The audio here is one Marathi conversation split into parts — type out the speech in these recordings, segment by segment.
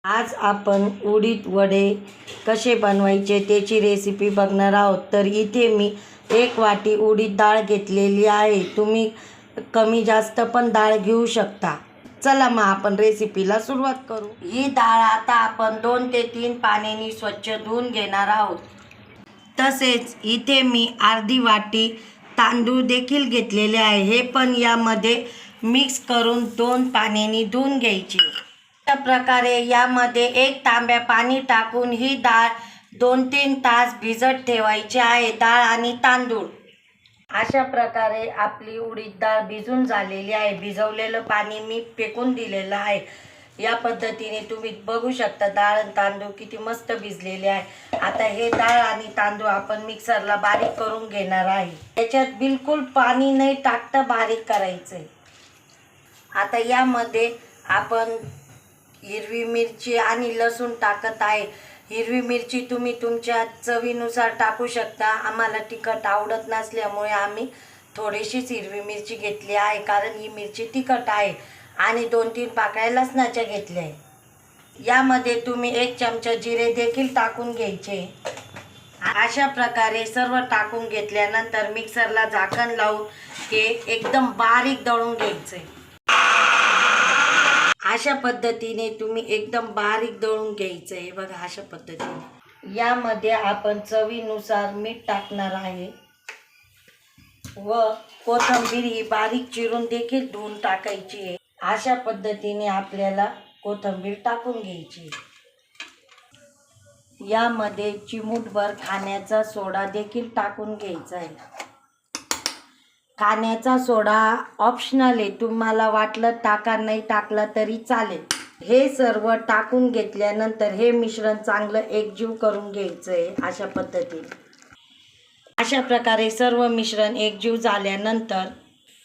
आज आपण उडीद वडे कसे बनवायचे त्याची रेसिपी बघणार आहोत। तर इथे मी 1 वाटी उडीद डाळ घेतलेली आहे। तुम्ही कमी जास्त पण डाळ घेऊ शकता। चला मग आपण रेसिपीला सुरुवात करू। ही डाळ आता आपण 2 ते 3 पाण्याने स्वच्छ धुवून घेणार आहोत। तसेच इथे मी अर्धी वाटी तांदूळ देखील घेतलेले आहे। हे पण यामध्ये मिक्स करून 2 पाण्याने धुवून घ्यायचे। अशा प्रकारे यामध्ये 1 तांब्या पाणी टाकून ही डाळ 2-3 तास भिजत ठेवायची आहे। डाळ आणि तांदूळ अशा प्रकारे आपली उडीद डाळ भिजून झालेली आहे। भिजवलेलं पाणी मी फेकून दिलेलं आहे। या पद्धतीने तुम्ही बघू शकता डाळ आणि तांदूळ किती मस्त भिजलेले आहे। आता हे डाळ आणि तांदूळ आपण मिक्सरला बारीक करून घेणार आहे। याच्यात बिलकुल पाणी नाही टाकता बारीक करायचंय। आता यामध्ये आपण हिरवी मिरची आणि लसूण टाकत आहे। हिरवी मिरची तुम्ही तुमच्या चवीनुसार टाकू शकता। आम्हाला तिखट आवडत नसल्यामुळे आम्ही थोडीशीच हिरवी मिरची घेतली आहे, कारण ही मिरची तिखट आहे। आणि 2-3 पाकळ्या लसणाच्या घेतल्या आहे। यामध्ये तुम्ही 1 चमचा जिरे देखील टाकून घ्यायचे। अशा प्रकारे सर्व टाकून घेतल्यानंतर मिक्सरला झाकण लावून हे एकदम बारीक दळून घ्यायचे। अशा पद्धतीने तुम्ही एकदम बारीक दळून घ्यायचं आहे बघा। अशा पद्धतीने यामध्ये आपण चवीनुसार मीठ टाकणार आहे व कोथिंबीर ही बारीक चिरून देखील धुवून टाकायची आहे। अशा पद्धतीने आपल्याला कोथिंबीर टाकून घ्यायची। यामध्ये चिमूटभर खाण्याचा सोडा देखील टाकून घ्यायचा आहे। खाण्याचा सोडा ऑप्शनल आहे, तुम्हाला वाटलं टाका, नाही टाकला तरी चालेल। हे सर्व टाकून घेतल्यानंतर हे मिश्रण चांगलं एकजीव करून घ्यायचं आहे। अशा पद्धतीने अशा प्रकारे सर्व मिश्रण एकजीव झाल्यानंतर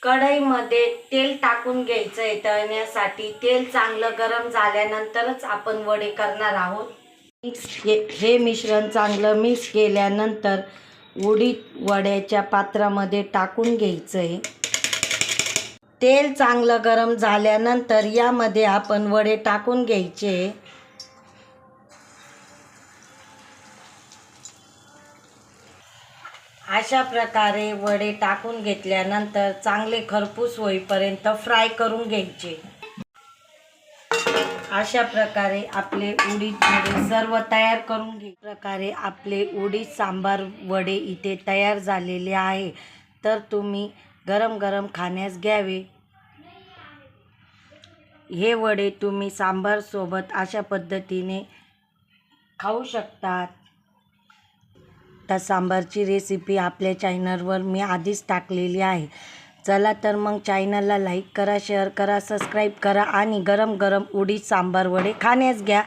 कढईमध्ये तेल टाकून घ्यायचं आहे तळण्यासाठी। तेल चांगलं गरम झाल्यानंतरच आपण वडे करणार आहोत। हे मिश्रण चांगलं मिक्स केल्यानंतर उडीद वड्याच्या पात्रामध्ये टाकून घ्यायचं आहे। तेल चांगलं गरम झाल्यानंतर यामध्ये आपण वडे टाकून घ्यायचे। अशा प्रकारे वडे टाकून घेतल्यानंतर चांगले खरपूस होईपर्यंत फ्राय करून घ्यायचे। अशा प्रकारे आपले उडीद वडे सर्व तयार करून घे। प्रकारे आपले उडीद सांबार वडे इथे तयार झालेले आहे। तर तुम्ही गरम गरम खाण्यास घ्यावे। हे वडे तुम्ही सांबार सोबत अशा पद्धतीने खाऊ शकतात। त्या सांबारची रेसिपी आपल्या चॅनलवर मी आधीच टाकलेली आहे। चला तर मग चॅनलला लाईक करा, शेअर करा, सबस्क्राईब करा आणि गरम गरम उडीद सांबार वडे खाण्यास घ्या।